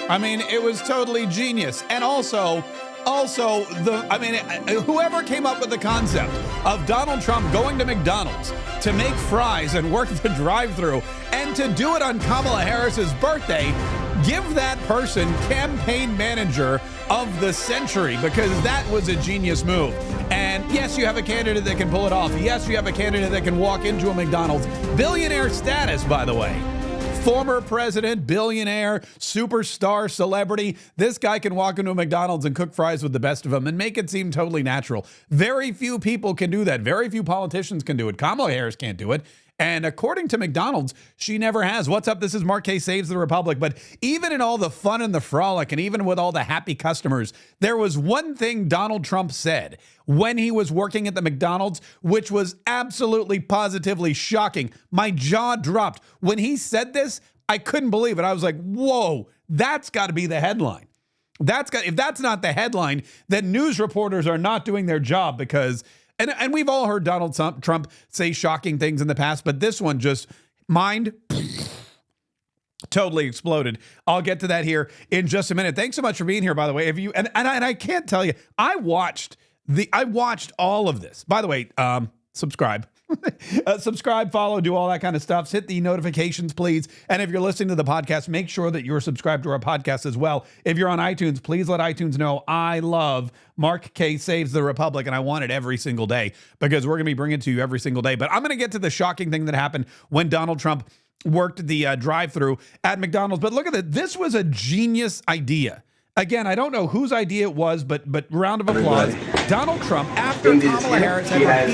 I mean, it was totally genius. And also, whoever came up with the concept of Donald Trump going to McDonald's to make fries and work the drive-thru and to do it on Kamala Harris's birthday, give that person campaign manager of the century, because that was a genius move. And yes, you have a candidate that can pull it off. Yes, you have a candidate that can walk into a McDonald's. Billionaire status, by the way. Former president, billionaire, superstar, celebrity. This guy can walk into a McDonald's and cook fries with the best of them and make it seem totally natural. Very few people can do that. Very few politicians can do it. Kamala Harris can't do it. And according to McDonald's, she never has. What's up? This is Mark K. Saves the Republic. But even in all the fun and the frolic, and even with all the happy customers, there was one thing Donald Trump said when he was working at the McDonald's, which was absolutely positively shocking. My jaw dropped. When he said this, I couldn't believe it. I was like, whoa, that's got to be the headline. If that's not the headline, then news reporters are not doing their job, because And we've all heard Donald Trump say shocking things in the past, but this one just, mind, totally exploded. I'll get to that here in just a minute. Thanks so much for being here, by the way. And I can't tell you, I watched all of this. By the way, subscribe. Subscribe, follow, do all that kind of stuff. Hit the notifications, please. And if you're listening to the podcast, make sure that you're subscribed to our podcast as well. If you're on iTunes, please let iTunes know I love Mark K. Saves the Republic, and I want it every single day, because we're going to be bringing it to you every single day. But I'm going to get to the shocking thing that happened when Donald Trump worked the drive-thru at McDonald's. But look at it. This was a genius idea. Again, I don't know whose idea it was, but round of applause. Donald Trump, after Kamala Harris had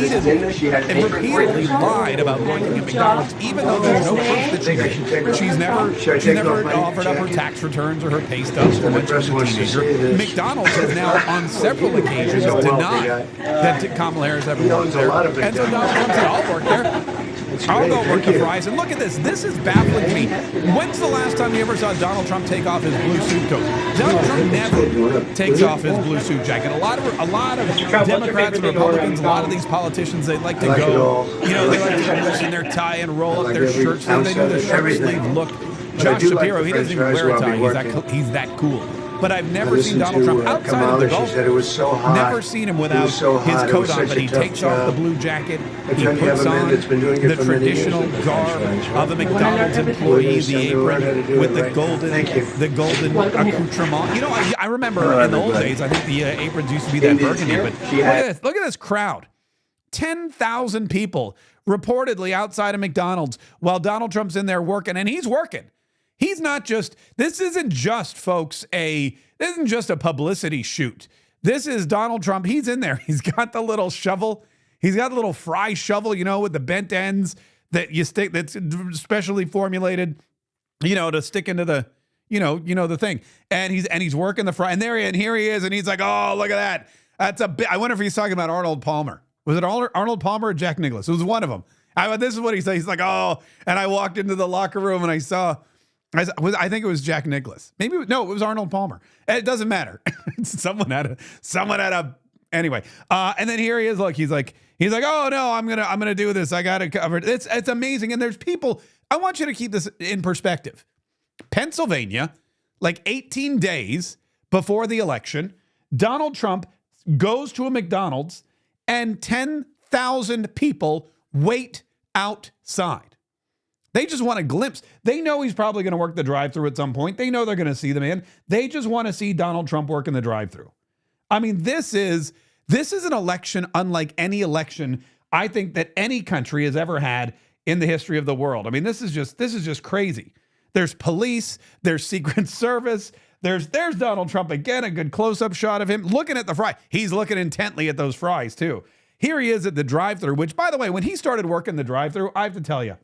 repeatedly lied about working at McDonald's, even though there's no proof that she did. She's never offered up her tax returns or her pay stubs from when she was a teenager. McDonald's has now, on several occasions, denied that Kamala Harris ever worked there. And so Donald Trump said, I'll work there. I'll go work the fries. And look at this. This is baffling to me. When's the last time you ever saw Donald Trump take off his blue suit coat? Donald Trump never takes off his blue suit jacket. A lot of Democrats and Republicans, a lot of these politicians, they like to go, they like to loosen their tie and roll up their shirts. So they do the shirt sleeve look. Josh Shapiro, he doesn't even wear a tie. He's that cool. But I've never seen Donald Trump outside of the golf. Never seen him without his coat on, but he takes off the blue jacket. He puts on the traditional garb of a McDonald's employee, the apron with the golden accoutrement. I remember in the old days, I think the aprons used to be that burgundy. But look at this crowd. 10,000 people reportedly outside of McDonald's while Donald Trump's in there working, and he's working. He's not just, this isn't just, folks, this isn't just a publicity shoot. This is Donald Trump. He's in there. He's got the little shovel. He's got the little fry shovel, with the bent ends that you stick, that's specially formulated, to stick into the, the thing. And he's working the fry. And here he is. And he's like, oh, look at that. I wonder if he's talking about Arnold Palmer. Was it Arnold Palmer or Jack Nicklaus? It was one of them. This is what he said. He's like, oh, and I walked into the locker room and I saw, I think it was Jack Nicklaus. It was Arnold Palmer. It doesn't matter. someone had a, anyway. And then here he is. Look, he's like, oh no, I'm gonna do this. I gotta cover it. It's amazing. And there's people. I want you to keep this in perspective. Pennsylvania, like 18 days before the election, Donald Trump goes to a McDonald's and 10,000 people wait outside. They just want a glimpse. They know he's probably going to work the drive-thru at some point. They know they're going to see the man. They just want to see Donald Trump work in the drive-thru. I mean, this is an election unlike any election I think that any country has ever had in the history of the world. I mean, this is just crazy. There's police, there's Secret Service, there's Donald Trump again, a good close-up shot of him looking at the fry. He's looking intently at those fries too. Here he is at the drive-thru, which, by the way, when he started working the drive-thru, I have to tell you,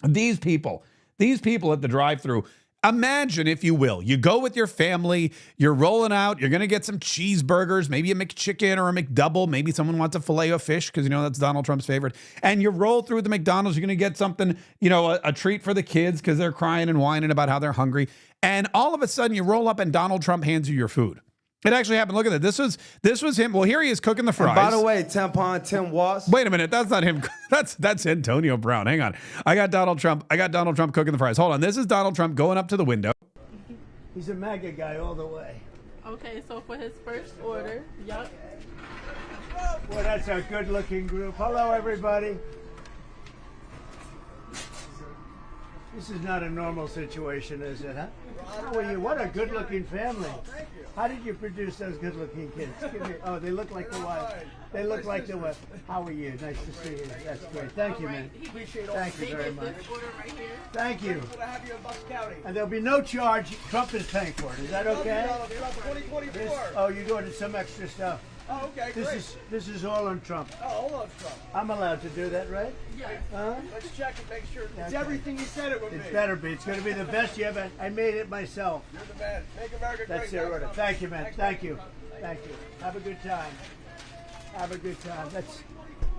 these people at the drive-thru, imagine, if you will, you go with your family, you're rolling out, you're going to get some cheeseburgers, maybe a McChicken or a McDouble, maybe someone wants a filet of fish because, that's Donald Trump's favorite. And you roll through the McDonald's, you're going to get something, a treat for the kids because they're crying and whining about how they're hungry. And all of a sudden you roll up and Donald Trump hands you your food. It actually happened. Look at that. This was him. Well, here he is cooking the fries. And by the way, tampon Tim Watts. Wait a minute. That's not him. That's Antonio Brown. Hang on. I got Donald Trump cooking the fries. Hold on. This is Donald Trump going up to the window. He's a MAGA guy all the way. Okay, so for his first order, yup. Well, that's our good-looking group. Hello, everybody. This is not a normal situation, is it, huh? How are you? What a good-looking family. How did you produce those good-looking kids? Oh, they look like the wife. They look like the wife. How are you? Nice to see you. That's great. Thank you, man. Thank you very much. Thank you. And there'll be no charge. Trump is paying for it. Is that okay? Oh, you're going to some extra stuff. Oh, okay, great. This is all on Trump. Oh, all on Trump. I'm allowed to do that, right? Yes. Let's check and make sure it's Okay. everything you said it would be. It better be. It's going to be the best you ever. I made it myself. You're the man. Make America That's great. the order. Thank you, man. Thank you. Thank you. Have a good time. Have a good time.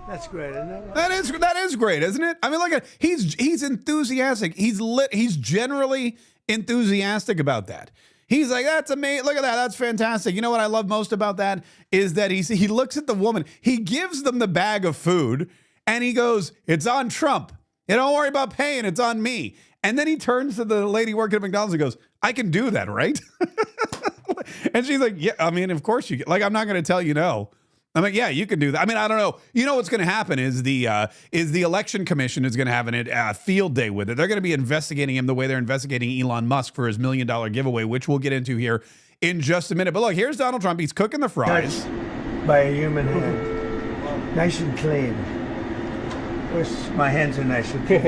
That's great, isn't it? That is great, isn't it? I mean, look at he's enthusiastic. He's lit. He's generally enthusiastic about that. He's like, that's amazing. Look at that. That's fantastic. You know what I love most about that is that he looks at the woman. He gives them the bag of food and he goes, it's on Trump. You don't worry about paying. It's on me. And then he turns to the lady working at McDonald's and goes, I can do that, right? And she's like, yeah, I mean, of course you can. Like, I'm not going to tell you no. I'm like, yeah, you can do that. I mean, I don't know. You know what's going to happen is the election commission is going to have a field day with it. They're going to be investigating him the way they're investigating Elon Musk for his $1 million giveaway, which we'll get into here in just a minute. But look, here's Donald Trump. He's cooking the fries. By a human hand. Nice and clean. My hands are nice and clean.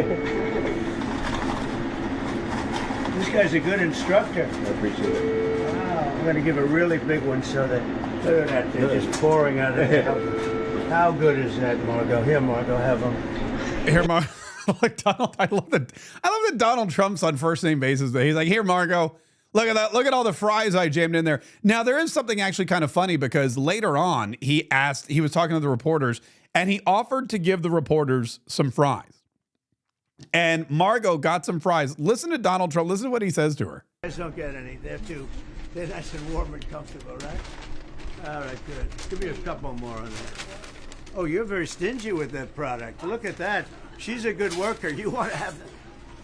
This guy's a good instructor. I appreciate it. Wow. I'm going to give a really big one so that, look at that, they're just pouring out of it. How good is that, Margot? Here, Margot, have them. Here, Margot. Like Donald, I love that Donald Trump's on first name basis. But he's like, here, Margot, look at that. Look at all the fries I jammed in there. Now, there is something actually kind of funny because later on, he was talking to the reporters and he offered to give the reporters some fries. And Margot got some fries. Listen to Donald Trump. Listen to what he says to her. You guys don't get any. They're nice and warm and comfortable, right? All right, good. Give me a couple more on that. Oh, you're very stingy with that product. Look at that. She's a good worker. You want to have,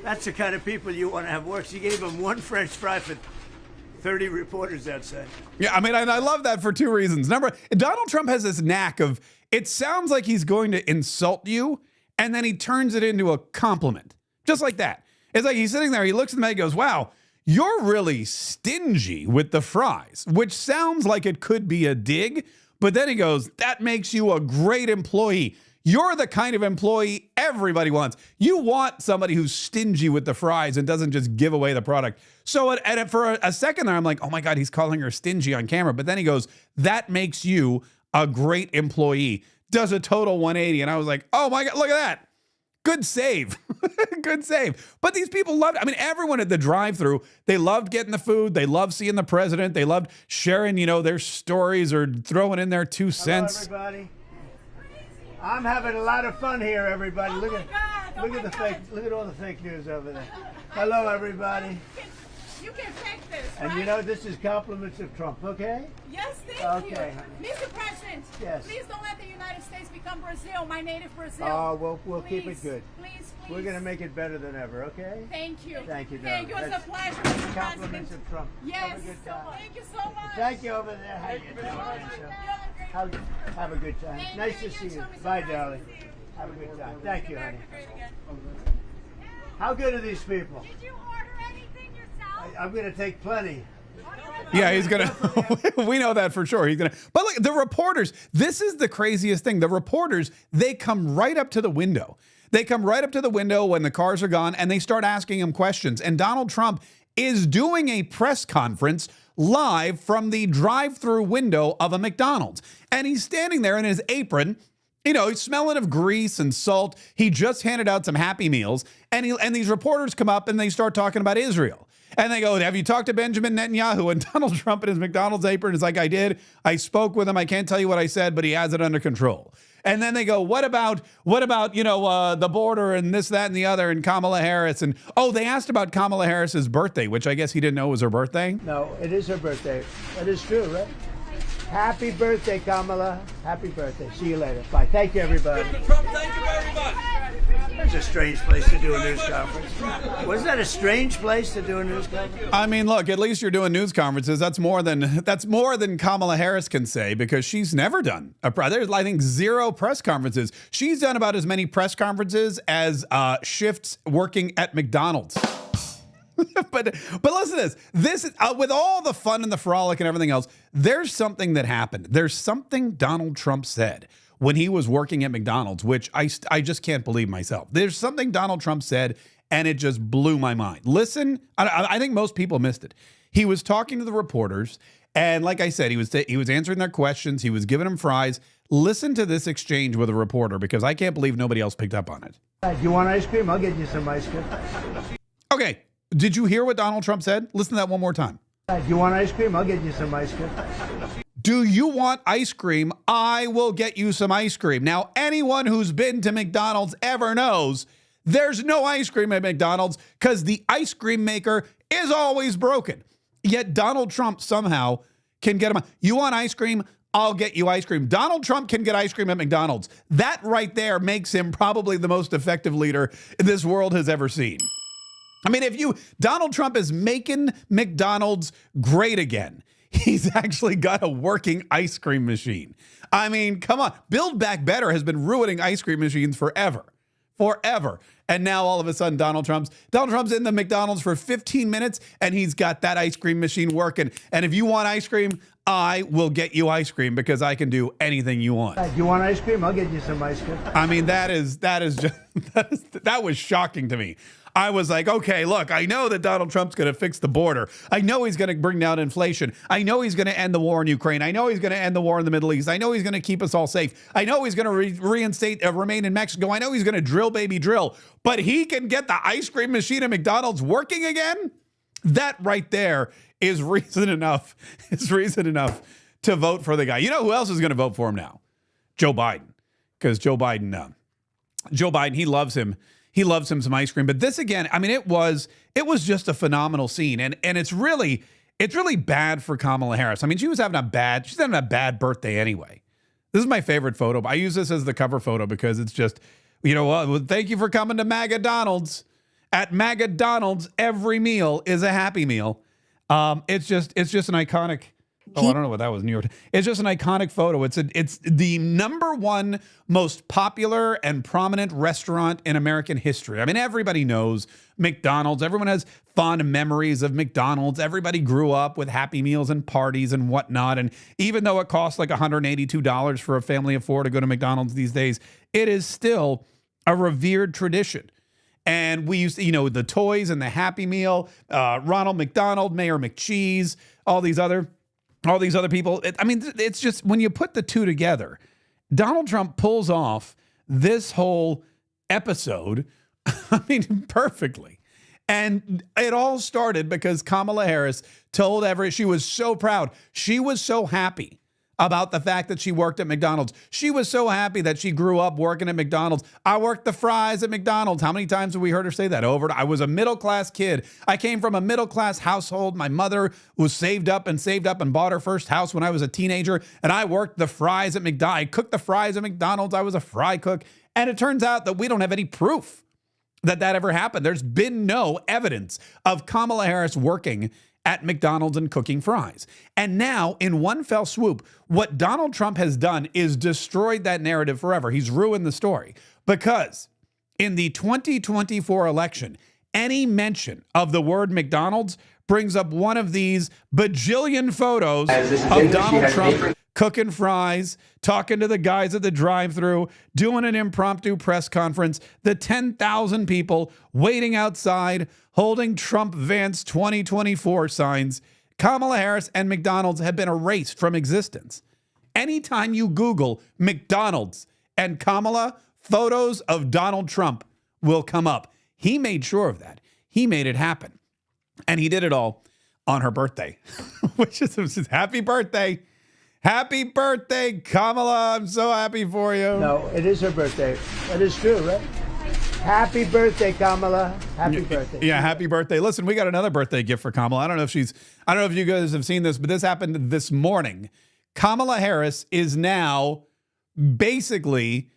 that's the kind of people you want to have work. She gave him one French fry for 30 reporters outside. Yeah, I mean, I love that for two reasons. Number, Donald Trump has this knack of, it sounds like he's going to insult you, and then he turns it into a compliment. Just like that. It's like he's sitting there, he looks at the man and goes, wow, you're really stingy with the fries, which sounds like it could be a dig, but then he goes, that makes you a great employee. You're the kind of employee everybody wants. You want somebody who's stingy with the fries and doesn't just give away the product. So for a second there, I'm like, oh my God, he's calling her stingy on camera. But then he goes, that makes you a great employee. Does a total 180. And I was like, oh my God, look at that. Good save. Good save. But these people loved it. I mean, everyone at the drive-thru, they loved getting the food. They loved seeing the president. They loved sharing, their stories or throwing in their 2 cents. Hello, everybody. I'm having a lot of fun here, everybody. Look at all the fake news over there. Hello, everybody. You can take this, And right? this is compliments of Trump, okay? Yes, thank Okay. you. Mr. President, Yes. please don't let the United States become Brazil, my native Brazil. Oh, we'll keep it good. Please. We're going to make it better than ever, okay? Thank you. Thank you, Thank you. darling. It's a pleasure, Mr. Compliments President. of Trump. Yes. Have a good time. Thank you so much. Thank you over there. How you doing? Have a good time. Thank Nice you. to see You you. too, Mr. Bye, President. darling. Have a good time. Thank you, honey. Great again. How good are these people? Did you order anything yourself? I'm going to take plenty. Yeah, he's going to, we know that for sure. He's going to, but look, the reporters, this is the craziest thing. The reporters, they come right up to the window. They come right up to the window when the cars are gone and they start asking him questions. And Donald Trump is doing a press conference live from the drive-thru window of a McDonald's. And he's standing there in his apron, he's smelling of grease and salt. He just handed out some Happy Meals. And these reporters come up and they start talking about Israel. And they go, have you talked to Benjamin Netanyahu? And Donald Trump in his McDonald's apron is like, I did. I spoke with him. I can't tell you what I said, but he has it under control. And then they go, what about the border and this, that, and the other, and Kamala Harris? And, they asked about Kamala Harris's birthday, which I guess he didn't know was her birthday. No, it is her birthday. That is true, right? Happy birthday, Kamala. Happy birthday. See you later. Bye. Thank you, everybody. Trump, thank you very much. That's a strange place to do a news conference. Wasn't that a strange place to do a news conference? I mean, look, at least you're doing news conferences. That's more than Kamala Harris can say, because she's never done there's, I think, 0 press conferences. She's done about as many press conferences as shifts working at McDonald's. but listen to this. This is with all the fun and the frolic and everything else. There's something that happened. There's something Donald Trump said when he was working at McDonald's, which I just can't believe myself. There's something Donald Trump said, and it just blew my mind. Listen, I think most people missed it. He was talking to the reporters, and like I said, he was answering their questions. He was giving them fries. Listen to this exchange with a reporter, because I can't believe nobody else picked up on it. Do you want ice cream? I'll get you some ice cream. Okay, did you hear what Donald Trump said? Listen to that one more time. Do you want ice cream? I'll get you some ice cream. Do you want ice cream? I will get you some ice cream. Now, anyone who's been to McDonald's ever knows there's no ice cream at McDonald's because the ice cream maker is always broken. Yet Donald Trump somehow can get him. You want ice cream? I'll get you ice cream. Donald Trump can get ice cream at McDonald's. That right there makes him probably the most effective leader this world has ever seen. I mean, Donald Trump is making McDonald's great again. He's actually got a working ice cream machine. I mean, come on. Build Back Better has been ruining ice cream machines forever. And now all of a sudden, Donald Trump's in the McDonald's for 15 minutes, and he's got that ice cream machine working. And if you want ice cream, I will get you ice cream, because I can do anything you want. Do you want ice cream? I'll get you some ice cream. I mean, that was shocking to me. I was like, okay, look, I know that Donald Trump's going to fix the border. I know he's going to bring down inflation. I know he's going to end the war in Ukraine. I know he's going to end the war in the Middle East. I know he's going to keep us all safe. I know he's going to remain in Mexico. I know he's going to drill, baby, drill. But he can get the ice cream machine at McDonald's working again? That right there is reason enough. It's reason enough to vote for the guy. You know who else is going to vote for him now? Joe Biden. Because Joe Biden, he loves him. He loves him some ice cream. But this again, I mean, it was just a phenomenal scene. And it's really bad for Kamala Harris. I mean, she's having a bad birthday anyway. This is my favorite photo. I use this as the cover photo because it's just, well, thank you for coming to McDonald's. At McDonald's, every meal is a happy meal. It's just an iconic. Oh, I don't know what that was. New York. It's just an iconic photo. It's the #1 most popular and prominent restaurant in American history. I mean, everybody knows McDonald's. Everyone has fond memories of McDonald's. Everybody grew up with Happy Meals and parties and whatnot. And even though it costs like $182 for a family of 4 to go to McDonald's these days, it is still a revered tradition. And we used to, the toys and the Happy Meal, Ronald McDonald, Mayor McCheese, all these other people. It's just when you put the two together, Donald Trump pulls off this whole episode, perfectly. And it all started because Kamala Harris told Everett she was so proud. She was so happy about the fact that she worked at McDonald's. She was so happy that she grew up working at McDonald's. I worked the fries at McDonald's. How many times have we heard her say that? I was a middle-class kid. I came from a middle-class household. My mother was saved up and bought her first house when I was a teenager, and I worked the fries at McDonald's. I cooked the fries at McDonald's. I was a fry cook. And it turns out that we don't have any proof that ever happened. There's been no evidence of Kamala Harris working at McDonald's and cooking fries. And now, in one fell swoop, what Donald Trump has done is destroyed that narrative forever. He's ruined the story because in the 2024 election, any mention of the word McDonald's brings up one of these bajillion photos of Donald Trump cooking fries, talking to the guys at the drive-thru, doing an impromptu press conference, the 10,000 people waiting outside, holding Trump Vance 2024 signs. Kamala Harris and McDonald's have been erased from existence. Anytime you Google McDonald's and Kamala, photos of Donald Trump will come up. He made sure of that. He made it happen. And he did it all on her birthday, which is happy birthday. Happy birthday, Kamala. I'm so happy for you. No, it is her birthday. That is true, right? Happy birthday, Kamala. Happy birthday. Yeah, happy birthday. Listen, we got another birthday gift for Kamala. I don't know if you guys have seen this, but this happened this morning. Kamala Harris is now basically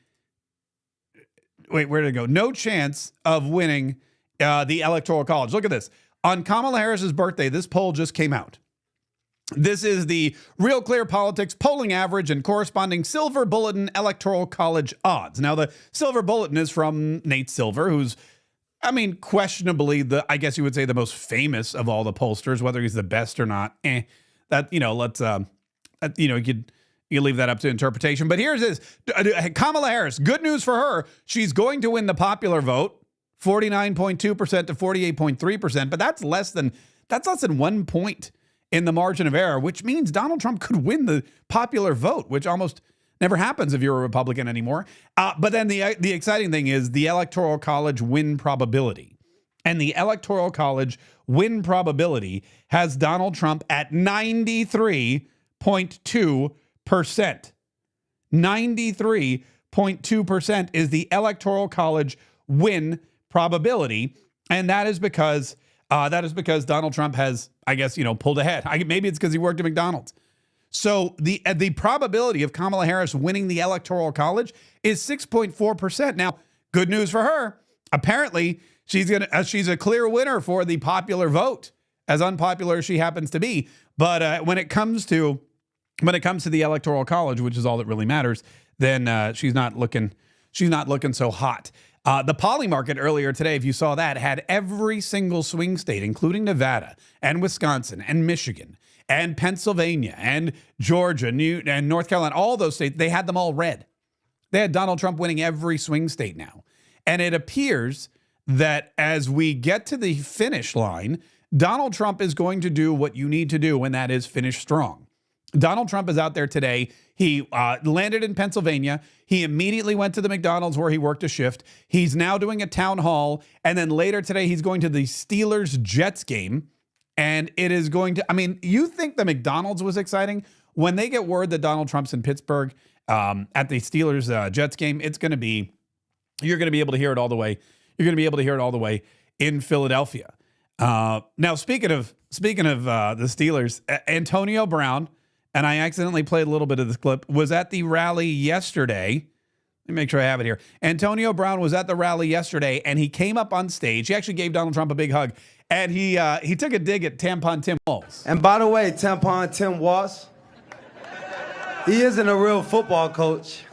wait, where did it go? No chance of winning the Electoral College. Look at this. On Kamala Harris's birthday, this poll just came out. This is the Real Clear Politics polling average and corresponding Silver Bulletin Electoral College odds. Now, the Silver Bulletin is from Nate Silver, who's, I mean, questionably I guess you would say the most famous of all the pollsters. Whether he's the best or not, let's you leave that up to interpretation. But here's this. Kamala Harris, good news for her. She's going to win the popular vote, 49.2% to 48.3%, but that's less than 1 point in the margin of error, which means Donald Trump could win the popular vote, which almost never happens if you're a Republican anymore. But then the exciting thing is the Electoral College win probability. And the Electoral College win probability has Donald Trump at 93.2%. 93.2% is the Electoral College win probability. And that is because Donald Trump has, I guess, pulled ahead. Maybe it's because he worked at McDonald's. So the probability of Kamala Harris winning the Electoral College is 6.4%. Now, good news for her. Apparently, she's a clear winner for the popular vote, as unpopular as she happens to be. But when it comes to the Electoral College, which is all that really matters, then she's not looking so hot. The poly market earlier today, if you saw that, had every single swing state, including Nevada and Wisconsin and Michigan and Pennsylvania and Georgia and North Carolina, all those states, they had them all red. They had Donald Trump winning every swing state now. And it appears that as we get to the finish line, Donald Trump is going to do what you need to do, and that is finish strong. Donald Trump is out there today. He landed in Pennsylvania. He immediately went to the McDonald's where he worked a shift. He's now doing a town hall. And then later today, he's going to the Steelers-Jets game. And it is going to, you think the McDonald's was exciting? When they get word that Donald Trump's in Pittsburgh at the Steelers-Jets game, you're going to be able to hear it all the way. You're going to be able to hear it all the way in Philadelphia. Now, speaking of the Steelers, Antonio Brown, and I accidentally played a little bit of this clip, was at the rally yesterday. Let me make sure I have it here. Antonio Brown was at the rally yesterday, and he came up on stage. He actually gave Donald Trump a big hug, and he took a dig at Tampon Tim Walz. And by the way, Tampon Tim Walz, he isn't a real football coach.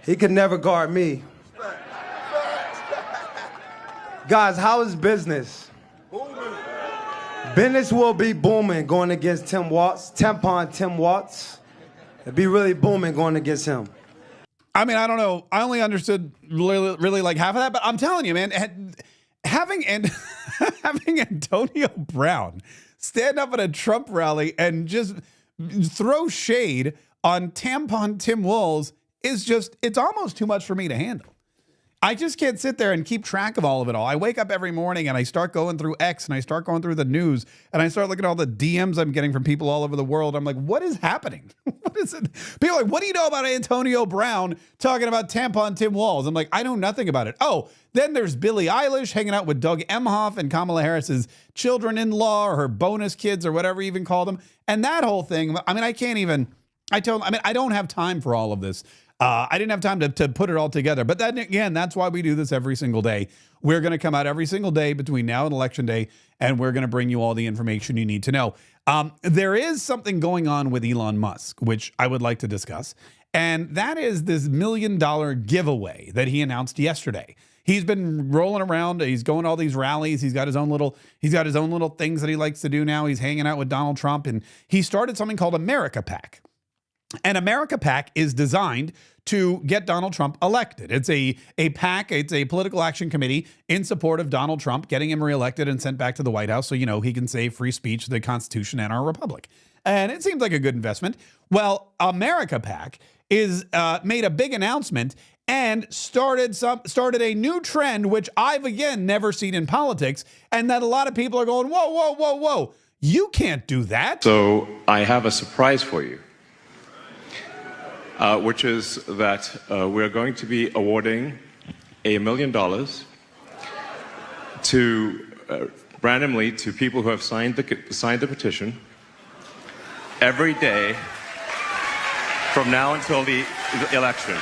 He could never guard me. Guys, how is business? Business will be booming going against Tim Walz. Tampon Tim Walz. It'd be really booming going against him. I don't know. I only understood really like half of that, but I'm telling you, man, having Antonio Brown stand up at a Trump rally and just throw shade on Tampon Tim Walz it's almost too much for me to handle. I just can't sit there and keep track of all of it all. I wake up every morning and I start going through X and I start going through the news and I start looking at all the DMs I'm getting from people all over the world. I'm like, what is happening? What is it? People are like, what do you know about Antonio Brown talking about Tampon Tim Walz? I'm like, I know nothing about it. Oh, then there's Billie Eilish hanging out with Doug Emhoff and Kamala Harris's children-in-law or her bonus kids or whatever you even call them. And that whole thing, I don't have time for all of this. I didn't have time to put it all together. But then again, that's why we do this every single day. We're going to come out every single day between now and Election Day, and we're going to bring you all the information you need to know. There is something going on with Elon Musk, which I would like to discuss. And that is this $1 million giveaway that he announced yesterday. He's been rolling around. He's going to all these rallies. He's got his own little things that he likes to do now. He's hanging out with Donald Trump, and he started something called America PAC. And America PAC is designed to get Donald Trump elected. It's a PAC, it's a political action committee in support of Donald Trump, getting him reelected and sent back to the White House so, he can save free speech, the Constitution, and our republic. And it seems like a good investment. Well, America PAC is made a big announcement and started a new trend, which I've, again, never seen in politics, and that a lot of people are going, whoa, whoa, whoa, whoa, you can't do that. So I have a surprise for you. Which is that we're going to be awarding $1 million to randomly to people who have signed the petition every day from now until the election.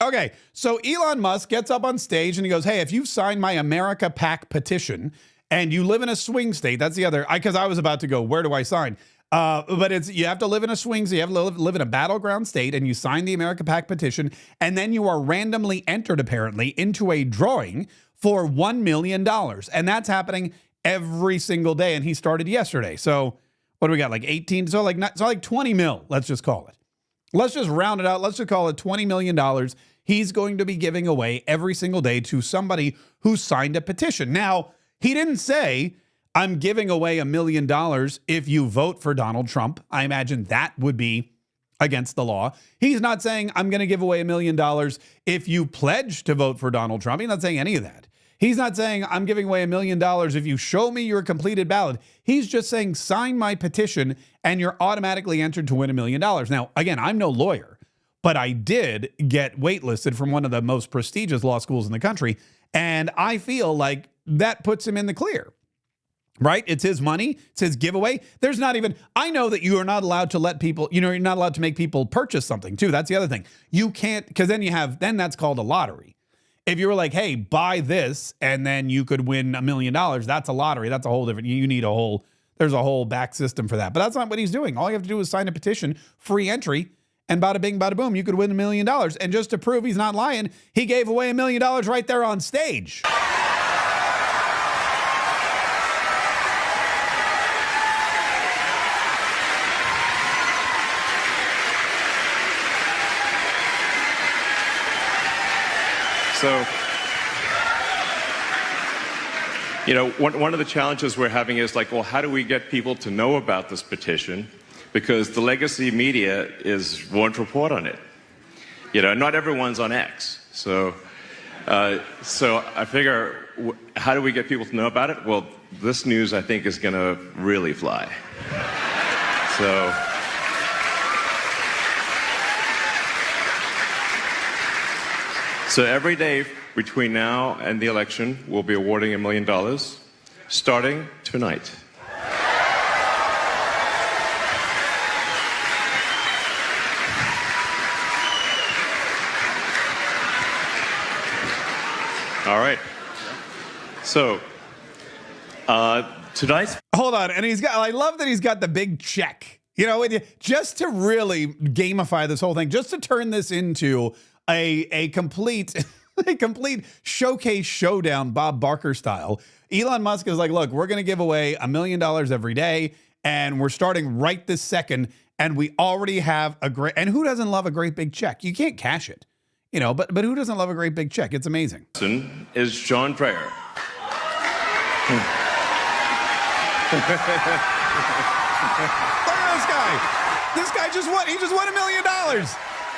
Okay, so Elon Musk gets up on stage and he goes, hey, if you've signed my America PAC petition and you live in a swing state, that's the other, because I was about to go, where do I sign? But it's, you have to live in a swing, so you have to live in a battleground state, and you sign the America PAC petition, and then you are randomly entered, apparently, into a drawing for $1 million. And that's happening every single day, and he started yesterday. So what do we got, like 18? So like 20 mil, let's just call it. Let's just round it out. Let's just call it $20 million. He's going to be giving away every single day to somebody who signed a petition. Now, he didn't say, I'm giving away $1 million if you vote for Donald Trump. I imagine that would be against the law. He's not saying, I'm going to give away $1 million if you pledge to vote for Donald Trump. He's not saying any of that. He's not saying, I'm giving away $1 million if you show me your completed ballot. He's just saying, sign my petition and you're automatically entered to win $1 million. Now, again, I'm no lawyer, but I did get waitlisted from one of the most prestigious law schools in the country. And I feel like that puts him in the clear, right? It's his money. It's his giveaway. There's not even, I know that you are not allowed to let people, you're not allowed to make people purchase something too. That's the other thing. You can't, because then that's called a lottery. If you were like, hey, buy this, and then you could win $1 million, that's a lottery. That's a whole different, you need there's a whole back system for that. But that's not what he's doing. All you have to do is sign a petition, free entry, and bada bing, bada boom, you could win $1 million. And just to prove he's not lying, he gave away $1 million right there on stage. So, one of the challenges we're having is like, well, how do we get people to know about this petition? Because the legacy media won't report on it. Not everyone's on X. So I figure, how do we get people to know about it? Well, this news, I think, is going to really fly. So every day between now and the election, we'll be awarding $1 million, starting tonight. All right. So tonight's... Hold on. And I love that he's got the big check, just to really gamify this whole thing, just to turn this into a complete showcase showdown, Bob Barker style. Elon Musk is like, look, we're going to give away $1 million every day, and we're starting right this second, and we already have and who doesn't love a great big check? You can't cash it, but who doesn't love a great big check? It's amazing. Is John Dreyer. Look at this guy. This guy just won. He just won $1 million.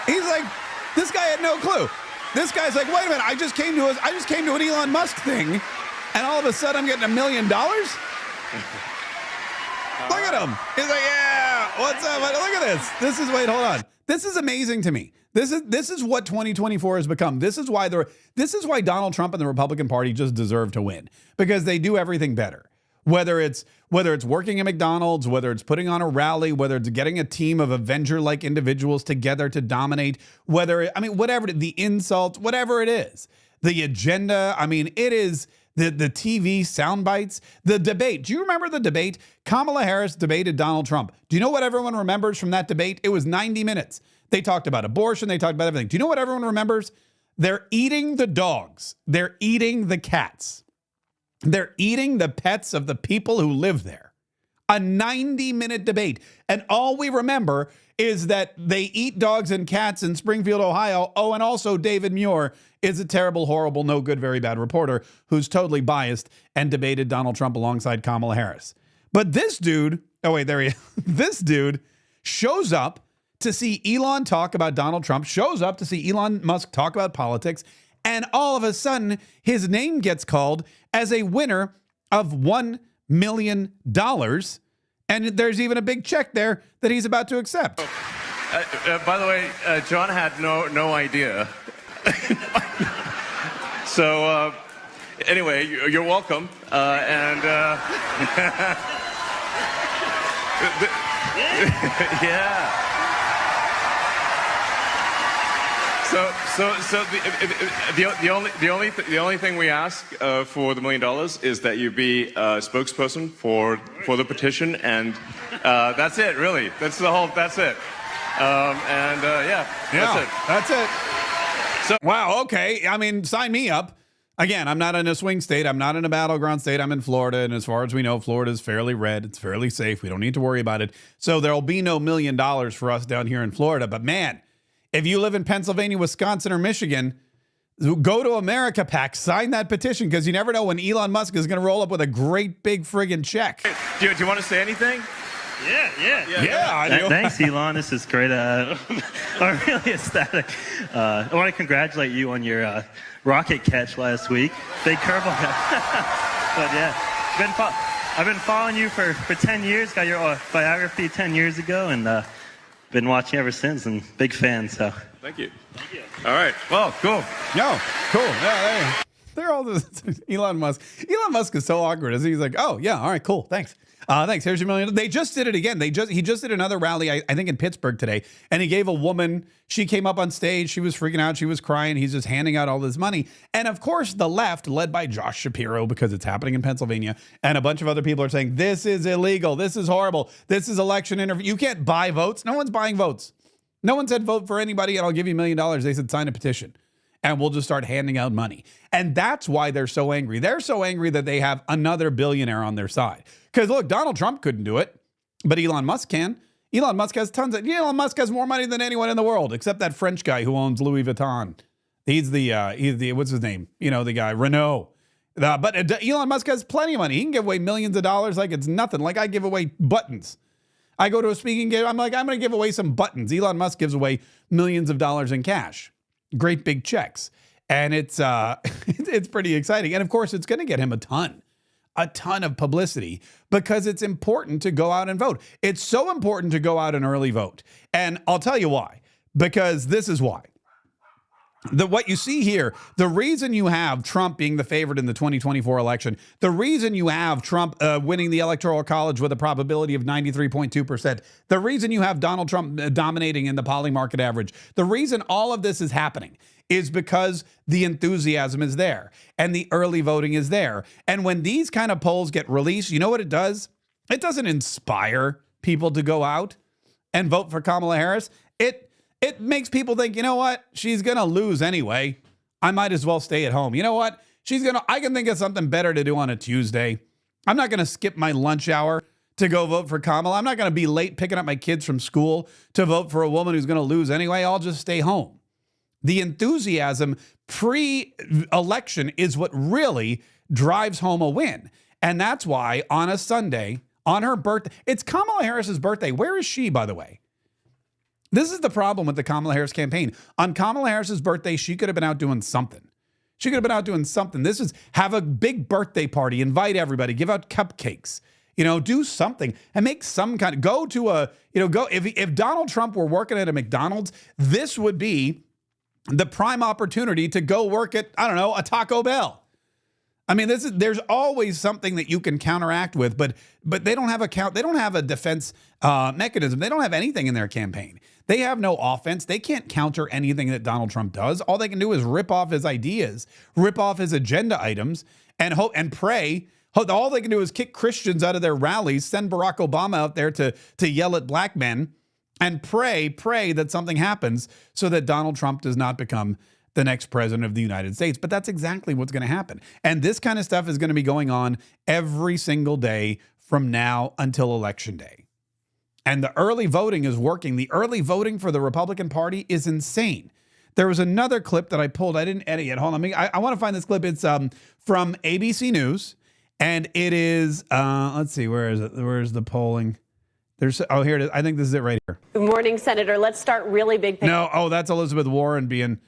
He's like, this guy had no clue. This guy's like, wait a minute, I just came to an Elon Musk thing, and all of a sudden I'm getting $1 million? Look at him. He's like, yeah, what's up? Look at this. Hold on. This is amazing to me. This is what 2024 has become. This is why Donald Trump and the Republican Party just deserve to win, because they do everything better. Whether it's working at McDonald's, whether it's putting on a rally, whether it's getting a team of Avenger-like individuals together to dominate, whatever, the insults, whatever it is, the agenda, it is the TV sound bites, the debate. Do you remember the debate? Kamala Harris debated Donald Trump. Do you know what everyone remembers from that debate? It was 90 minutes. They talked about abortion. They talked about everything. Do you know what everyone remembers? They're eating the dogs. They're eating the cats. They're eating the pets of the people who live there. A 90-minute debate. And all we remember is that they eat dogs and cats in Springfield, Ohio. Oh, and also David Muir is a terrible, horrible, no good, very bad reporter who's totally biased and debated Donald Trump alongside Kamala Harris. But this dude, this dude shows up to see Elon talk about Donald Trump, shows up to see Elon Musk talk about politics, and all of a sudden, his name gets called as a winner of $1 million. And there's even a big check there that he's about to accept. By the way, John had no idea. So, anyway, you're welcome. Yeah. So the only thing we ask for the $1 million is that you be a spokesperson for the petition, and that's it. Really, that's it. That's it. So, wow. Okay. I mean, sign me up. Again, I'm not in a swing state. I'm not in a battleground state. I'm in Florida. And as far as we know, Florida is fairly red. It's fairly safe. We don't need to worry about it. So there'll be no $1 million for us down here in Florida. But man, if you live in Pennsylvania, Wisconsin, or Michigan, go to America PAC, sign that petition, because you never know when Elon Musk is going to roll up with a great big friggin' check. Do you want to say anything? Yeah. Thanks, Elon. This is great. I'm really ecstatic. I want to congratulate you on your rocket catch last week. Big curveball. But yeah, I've been following you for 10 years. Got your biography 10 years ago, and been watching ever since, and big fan. So Thank you. All right. Well, cool. No, cool. Yeah, they're all the Elon Musk. Elon Musk is so awkward. He's like, oh yeah, all right, cool, thanks. Thanks. Here's your $1 million. They just did it again. He just did another rally, I think in Pittsburgh today, and he gave a woman. She came up on stage. She was freaking out. She was crying. He's just handing out all this money. And of course, the left, led by Josh Shapiro, because it's happening in Pennsylvania, and a bunch of other people are saying this is illegal. This is horrible. This is election interference. You can't buy votes. No one's buying votes. No one said vote for anybody, and I'll give you $1 million. They said sign a petition, and we'll just start handing out money. And that's why they're so angry. They're so angry that they have another billionaire on their side. Because look, Donald Trump couldn't do it, but Elon Musk can. Elon Musk has Elon Musk has more money than anyone in the world, except that French guy who owns Louis Vuitton. He's the what's his name? You know, the guy, Renault. But Elon Musk has plenty of money. He can give away millions of dollars like it's nothing. Like I give away buttons. I go to a speaking game. I'm like, I'm going to give away some buttons. Elon Musk gives away millions of dollars in cash. Great big checks. And it's it's pretty exciting. And of course, it's going to get him a ton of publicity because it's important to go out and vote. It's so important to go out and early vote. And I'll tell you why, because this is why. What you see here, the reason you have Trump being the favorite in the 2024 election, the reason you have Trump winning the Electoral College with a probability of 93.2%, the reason you have Donald Trump dominating in the polling market average, the reason all of this is happening is because the enthusiasm is there and the early voting is there. And when these kind of polls get released, you know what it does? It doesn't inspire people to go out and vote for Kamala Harris. It makes people think, you know what? She's going to lose anyway. I might as well stay at home. You know what? I can think of something better to do on a Tuesday. I'm not going to skip my lunch hour to go vote for Kamala. I'm not going to be late picking up my kids from school to vote for a woman who's going to lose anyway. I'll just stay home. The enthusiasm pre-election is what really drives home a win. And that's why on a Sunday, on her birthday, it's Kamala Harris's birthday. Where is she, by the way? This is the problem with the Kamala Harris campaign. On Kamala Harris's birthday, she could have been out doing something. She could have been out doing something. This is have a big birthday party, invite everybody, give out cupcakes, do something and make some kind of go to a, if Donald Trump were working at a McDonald's, this would be the prime opportunity to go work at, I don't know, a Taco Bell. I mean, there's always something that you can counteract with, but they don't have a defense mechanism. They don't have anything in their campaign. They have no offense. They can't counter anything that Donald Trump does. All they can do is rip off his ideas, rip off his agenda items, and hope and pray. All they can do is kick Christians out of their rallies, send Barack Obama out there to yell at black men, and pray that something happens so that Donald Trump does not become the next president of the United States. But that's exactly what's going to happen. And this kind of stuff is going to be going on every single day from now until Election Day. And the early voting is working. The early voting for the Republican Party is insane. There was another clip that I pulled. I didn't edit yet. Hold on. I want to find this clip. It's from ABC News. And it is, let's see, where is it? Where's the polling? Here it is. I think this is it right here. Good morning, Senator. Let's start really big. No, that's Elizabeth Warren being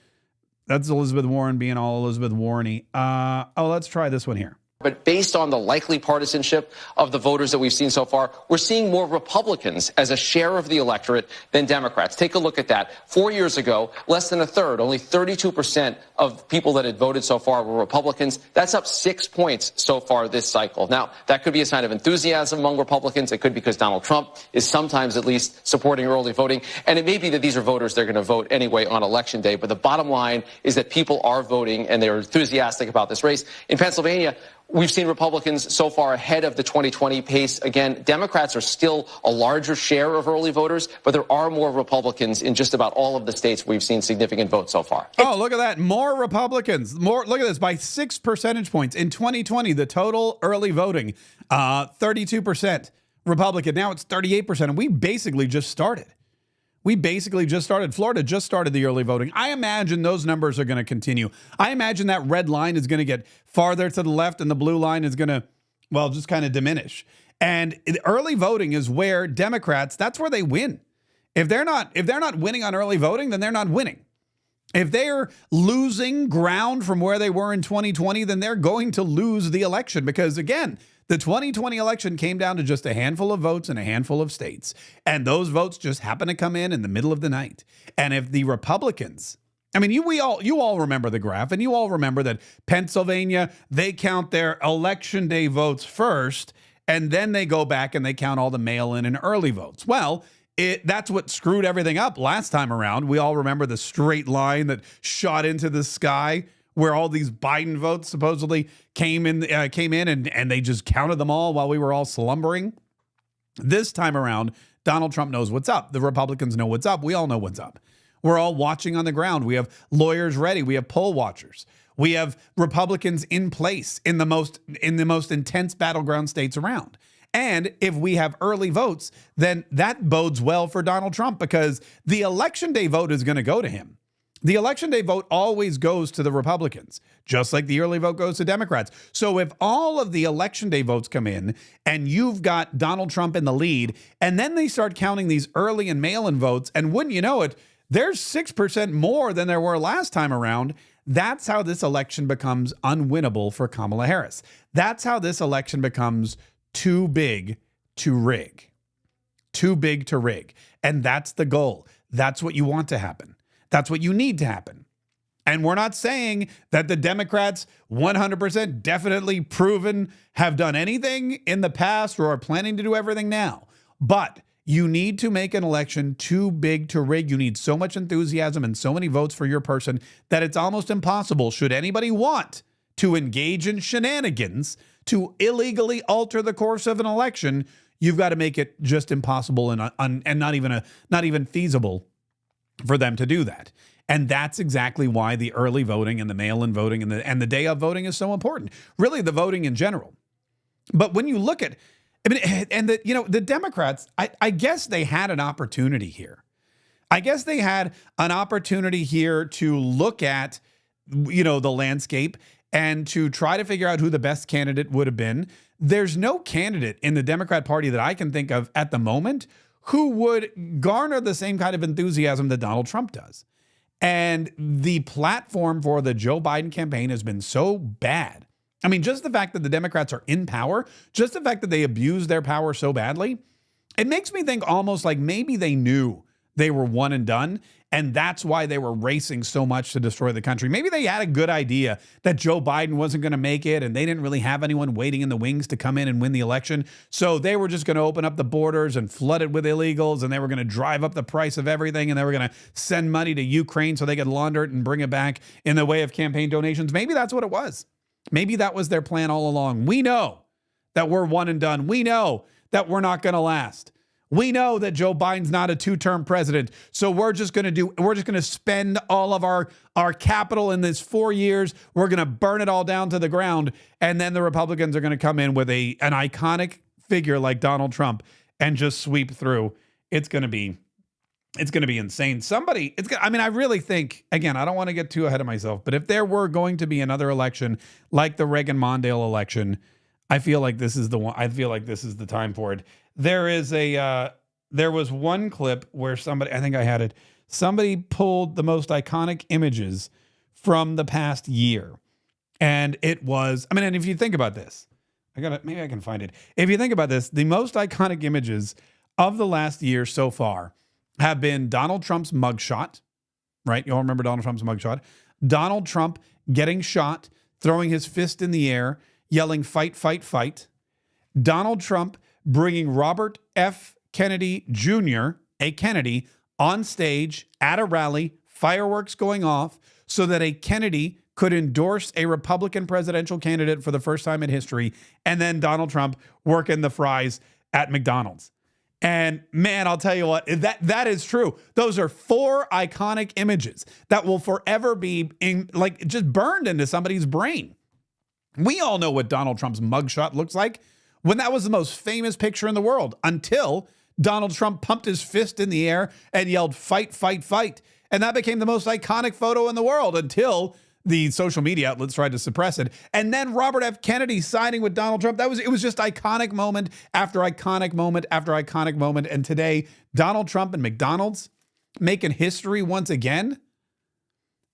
all Elizabeth Warren-y. Let's try this one here. But based on the likely partisanship of the voters that we've seen so far, we're seeing more Republicans as a share of the electorate than Democrats. Take a look at that. 4 years ago, less than a third, only 32% of people that had voted so far were Republicans. That's up 6 points so far this cycle. Now, that could be a sign of enthusiasm among Republicans. It could be because Donald Trump is sometimes at least supporting early voting. And it may be that these are voters they're going to vote anyway on Election Day. But the bottom line is that people are voting and they're enthusiastic about this race. In Pennsylvania, we've seen Republicans so far ahead of the 2020 pace. Again, Democrats are still a larger share of early voters, but there are more Republicans in just about all of the states where we've seen significant votes so far. Oh, look at that. More Republicans. More. Look at this. By 6 percentage points. In 2020, the total early voting, 32% Republican. Now it's 38%. And we basically just started. Florida just started the early voting. I imagine those numbers are going to continue. I imagine that red line is going to get farther to the left and the blue line is going to, well, just kind of diminish. And early voting is where Democrats, that's where they win. If they're not winning on early voting, then they're not winning. If they're losing ground from where they were in 2020, then they're going to lose the election because, again, the 2020 election came down to just a handful of votes in a handful of states. And those votes just happen to come in the middle of the night. And if the Republicans, I mean, you all remember the graph, and you all remember that Pennsylvania, they count their election day votes first, and then they go back and they count all the mail-in and early votes. Well, that's what screwed everything up last time around. We all remember the straight line that shot into the sky where all these Biden votes supposedly came in and they just counted them all while we were all slumbering. This time around, Donald Trump knows what's up. The Republicans know what's up. We all know what's up. We're all watching on the ground. We have lawyers ready. We have poll watchers. We have Republicans in place in the most intense battleground states around. And if we have early votes, then that bodes well for Donald Trump because the election day vote is going to go to him. The election day vote always goes to the Republicans, just like the early vote goes to Democrats. So if all of the election day votes come in and you've got Donald Trump in the lead, and then they start counting these early and mail-in votes, and wouldn't you know it, there's 6% more than there were last time around. That's how this election becomes unwinnable for Kamala Harris. That's how this election becomes too big to rig. Too big to rig. And that's the goal. That's what you want to happen. That's what you need to happen. And we're not saying that the Democrats 100% definitely proven have done anything in the past or are planning to do everything now. But you need to make an election too big to rig. You need so much enthusiasm and so many votes for your person that it's almost impossible, should anybody want to engage in shenanigans to illegally alter the course of an election, you've got to make it just impossible and not even feasible for them to do that. And that's exactly why the early voting and the mail-in voting and the day of voting is so important. Really, the voting in general. But when you look at, the Democrats, I guess they had an opportunity here. I guess they had an opportunity here to look at, the landscape and to try to figure out who the best candidate would have been. There's no candidate in the Democrat Party that I can think of at the moment who would garner the same kind of enthusiasm that Donald Trump does. And the platform for the Joe Biden campaign has been so bad. I mean, just the fact that the Democrats are in power, just the fact that they abuse their power so badly, it makes me think almost like maybe they knew they were one and done, and that's why they were racing so much to destroy the country. Maybe they had a good idea that Joe Biden wasn't going to make it, and they didn't really have anyone waiting in the wings to come in and win the election. So they were just going to open up the borders and flood it with illegals, and they were going to drive up the price of everything, and they were going to send money to Ukraine so they could launder it and bring it back in the way of campaign donations. Maybe that's what it was. Maybe that was their plan all along. We know that we're one and done. We know that we're not going to last. We know that Joe Biden's not a two-term president, so we're just going to spend all of our capital in this 4 years. We're going to burn it all down to the ground, and then the Republicans are going to come in with an iconic figure like Donald Trump and just sweep through. It's going to be insane. I really think, again, I don't want to get too ahead of myself, but if there were going to be another election like the Reagan-Mondale election, I feel like this is the one. I feel like this is the time for it. There was one clip where somebody pulled the most iconic images from the past year. And it was, I mean, and if you think about this, maybe I can find it. If you think about this, the most iconic images of the last year so far have been Donald Trump's mugshot, right? You all remember Donald Trump's mugshot? Donald Trump getting shot, throwing his fist in the air, yelling, fight, fight, fight. Donald Trump bringing Robert F. Kennedy Jr., a Kennedy, on stage at a rally, fireworks going off, so that a Kennedy could endorse a Republican presidential candidate for the first time in history, and then Donald Trump working the fries at McDonald's. And man, I'll tell you what, that is true. Those are 4 iconic images that will forever be just burned into somebody's brain. We all know what Donald Trump's mugshot looks like when that was the most famous picture in the world until Donald Trump pumped his fist in the air and yelled, fight, fight, fight. And that became the most iconic photo in the world until the social media outlets tried to suppress it. And then Robert F. Kennedy signing with Donald Trump. It was just iconic moment after iconic moment after iconic moment. And today, Donald Trump and McDonald's making history once again.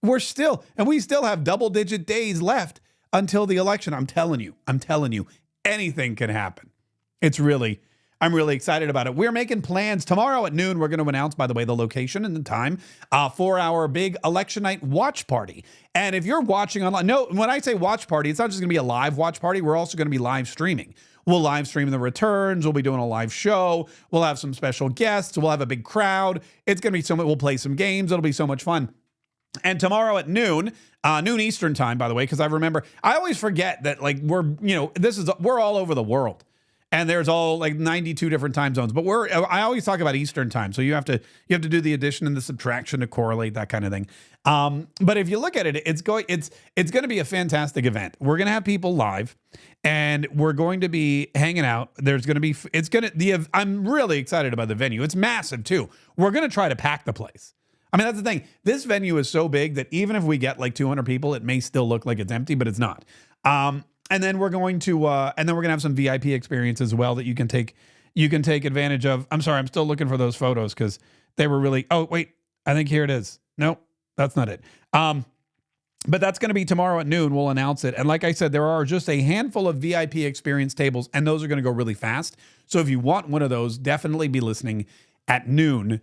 We still have double-digit days left until the election. I'm telling you, anything can happen. I'm really excited about it. We're making plans. Tomorrow at noon, we're going to announce, by the way, the location and the time for our big election night watch party. And if you're watching online, no, when I say watch party, it's not just going to be a live watch party. We're also going to be live streaming. We'll live stream the returns. We'll be doing a live show. We'll have some special guests. We'll have a big crowd. It's going to be so much. We'll play some games. It'll be so much fun. And tomorrow at noon Eastern time, by the way, because I always forget that we're all over the world. And there's all 92 different time zones, but I always talk about Eastern time. So you have to do the addition and the subtraction to correlate, that kind of thing. But if you look at it, it's going to be a fantastic event. We're going to have people live and we're going to be hanging out. I'm really excited about the venue. It's massive too. We're going to try to pack the place. I mean, that's the thing. This venue is so big that even if we get 200 people, it may still look like it's empty, but it's not. And then we're going to have some VIP experience as well that you can take advantage of. I'm sorry, I'm still looking for those photos because they were really. Oh wait, I think here it is. No, that's not it. But that's going to be tomorrow at noon. We'll announce it. And like I said, there are just a handful of VIP experience tables, and those are going to go really fast. So if you want one of those, definitely be listening at noon.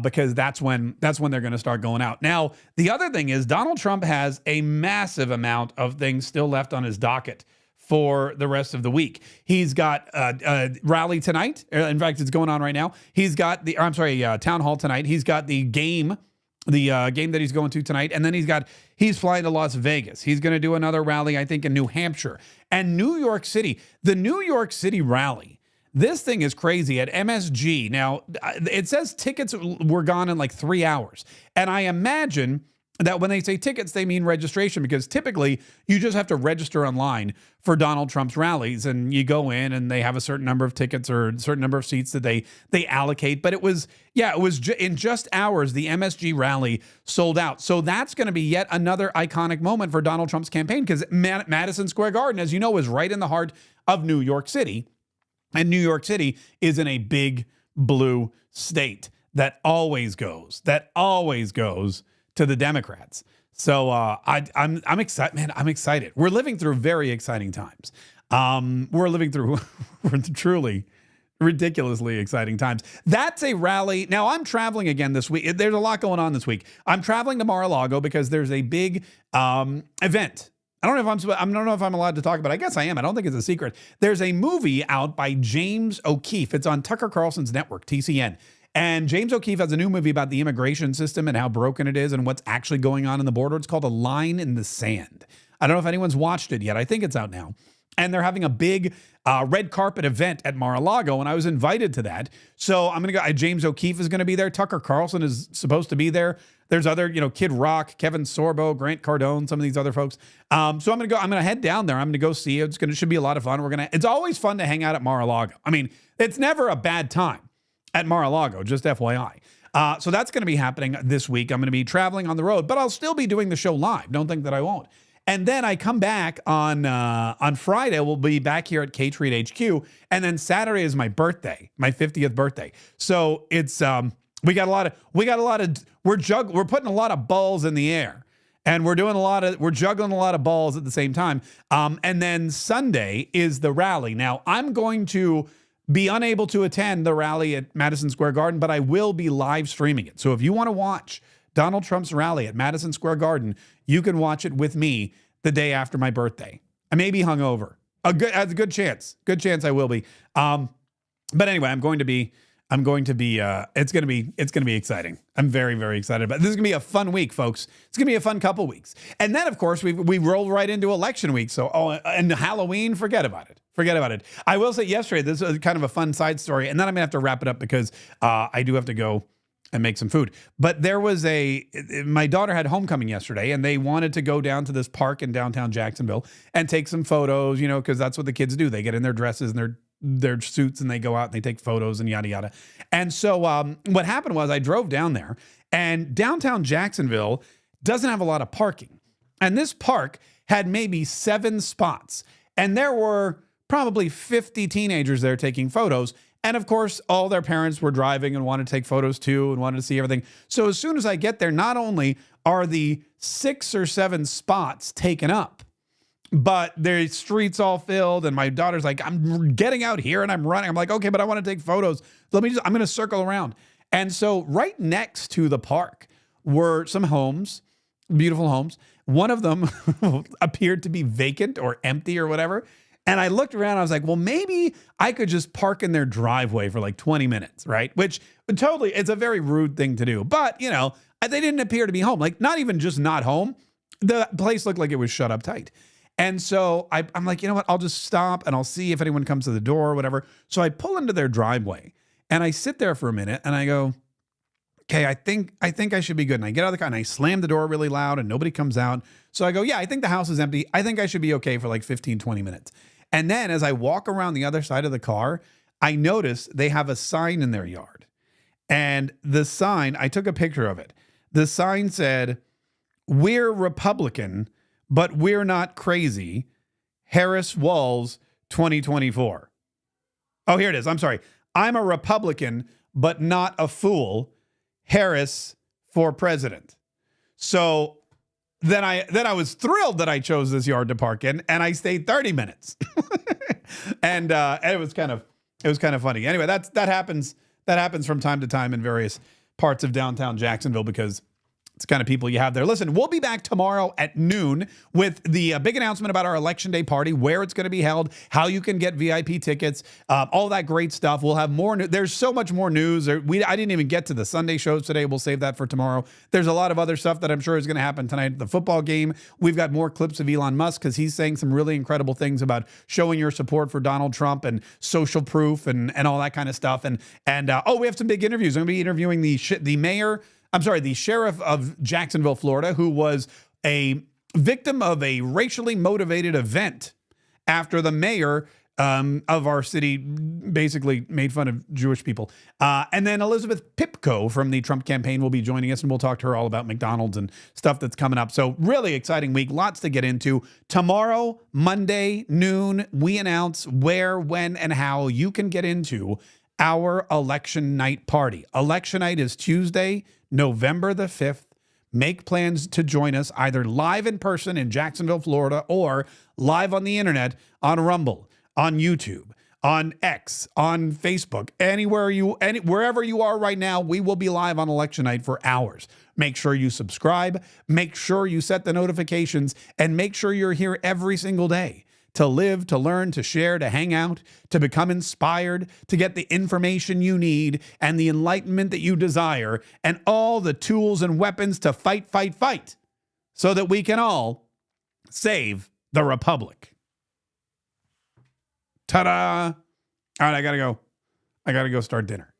Because that's when they're going to start going out. Now, the other thing is Donald Trump has a massive amount of things still left on his docket for the rest of the week. He's got a rally tonight. In fact, it's going on right now. He's got town hall tonight. He's got the game that he's going to tonight. And then he's flying to Las Vegas. He's going to do another rally, I think, in New Hampshire and New York City. The New York City rally. This thing is crazy at MSG. Now, it says tickets were gone in 3 hours. And I imagine that when they say tickets, they mean registration, because typically you just have to register online for Donald Trump's rallies and you go in and they have a certain number of tickets or a certain number of seats that they allocate. But it was in just hours, the MSG rally sold out. So that's going to be yet another iconic moment for Donald Trump's campaign, because Madison Square Garden, as you know, is right in the heart of New York City. And New York City is in a big blue state that always goes to the Democrats. So I'm excited, man. I'm excited. We're living through very exciting times. We're living through truly ridiculously exciting times. That's a rally. Now I'm traveling again this week. There's a lot going on this week. I'm traveling to Mar-a-Lago because there's a big event. I don't know if I'm allowed to talk about it. I guess I am. I don't think it's a secret. There's a movie out by James O'Keefe. It's on Tucker Carlson's network, TCN. And James O'Keefe has a new movie about the immigration system and how broken it is and what's actually going on in the border. It's called A Line in the Sand. I don't know if anyone's watched it yet. I think it's out now. And they're having a big red carpet event at Mar-a-Lago, and I was invited to that. So I'm going to go. James O'Keefe is going to be there. Tucker Carlson is supposed to be there. There's other, Kid Rock, Kevin Sorbo, Grant Cardone, some of these other folks. So I'm going to go. I'm going to head down there. I'm going to go see it. Should be a lot of fun. It's always fun to hang out at Mar-a-Lago. I mean, it's never a bad time at Mar-a-Lago, just FYI. So that's going to be happening this week. I'm going to be traveling on the road, but I'll still be doing the show live. Don't think that I won't. And then I come back on Friday. We'll be back here at K-Treat HQ. And then Saturday is my birthday, my 50th birthday. So it's we're putting a lot of balls in the air. And we're juggling a lot of balls at the same time. And then Sunday is the rally. Now, I'm going to be unable to attend the rally at Madison Square Garden, but I will be live streaming it. So if you want to watch Donald Trump's rally at Madison Square Garden, you can watch it with me the day after my birthday. I may be hungover. That's a good chance. Good chance I will be. But anyway, it's going to be exciting. I'm very, very excited about it. This is going to be a fun week, folks. It's going to be a fun couple weeks. And then, of course, we roll right into election week. So, and Halloween, forget about it. Forget about it. I will say yesterday, this was kind of a fun side story. And then I'm going to have to wrap it up because I do have to go and make some food. But there was my daughter had homecoming yesterday, and they wanted to go down to this park in downtown Jacksonville and take some photos, because that's what the kids do. They get in their dresses and their suits and they go out and they take photos and yada, yada. And so what happened was I drove down there, and downtown Jacksonville doesn't have a lot of parking. And this park had maybe 7 spots, and there were probably 50 teenagers there taking photos. And of course, all their parents were driving and wanted to take photos too and wanted to see everything. So as soon as I get there, not only are the 6 or 7 spots taken up, but the streets all filled. And my daughter's like, I'm getting out here and I'm running. I'm like, okay, but I want to take photos. I'm going to circle around. And so right next to the park were some homes, beautiful homes. One of them appeared to be vacant or empty or whatever. And I looked around, I was like, well, maybe I could just park in their driveway for like 20 minutes, right? Which totally, it's a very rude thing to do. But, they didn't appear to be home. Like, not even just not home. The place looked like it was shut up tight. And so I'm like, you know what? I'll just stop and I'll see if anyone comes to the door or whatever. So I pull into their driveway and I sit there for a minute and I go, okay, I think I should be good. And I get out of the car and I slam the door really loud and nobody comes out. So I go, yeah, I think the house is empty. I think I should be okay for like 15, 20 minutes. And then as I walk around the other side of the car, I notice they have a sign in their yard. And the sign, I took a picture of it. The sign said, "We're Republican, but we're not crazy. Harris Walls 2024. Oh, here it is. I'm sorry. I'm a Republican, but not a fool. Harris for president. So then I was thrilled that I chose this yard to park in, and I stayed 30 minutes. and it was kind of funny. Anyway, that happens from time to time in various parts of downtown Jacksonville because it's the kind of people you have there. Listen, we'll be back tomorrow at noon with the big announcement about our Election Day party, where it's going to be held, how you can get VIP tickets, all that great stuff. We'll have more. There's so much more news. I didn't even get to the Sunday shows today. We'll save that for tomorrow. There's a lot of other stuff that I'm sure is going to happen tonight at the football game. We've got more clips of Elon Musk because he's saying some really incredible things about showing your support for Donald Trump and social proof and all that kind of stuff. And we have some big interviews. I'm going to be interviewing the sheriff of Jacksonville, Florida, who was a victim of a racially motivated event after the mayor of our city basically made fun of Jewish people. And then Elizabeth Pipko from the Trump campaign will be joining us, and we'll talk to her all about McDonald's and stuff that's coming up. So really exciting week. Lots to get into. Tomorrow, Monday, noon, we announce where, when, and how you can get into our election night party. Election night is Tuesday, November the 5th. Make plans to join us either live in person in Jacksonville, Florida, or live on the internet on Rumble, on YouTube, on X, on Facebook, wherever you are right now. We will be live on election night for hours. Make sure you subscribe, make sure you set the notifications, and make sure you're here every single day to live, to learn, to share, to hang out, to become inspired, to get the information you need and the enlightenment that you desire, and all the tools and weapons to fight, so that we can all save the Republic. Ta-da! All right, I gotta go start dinner.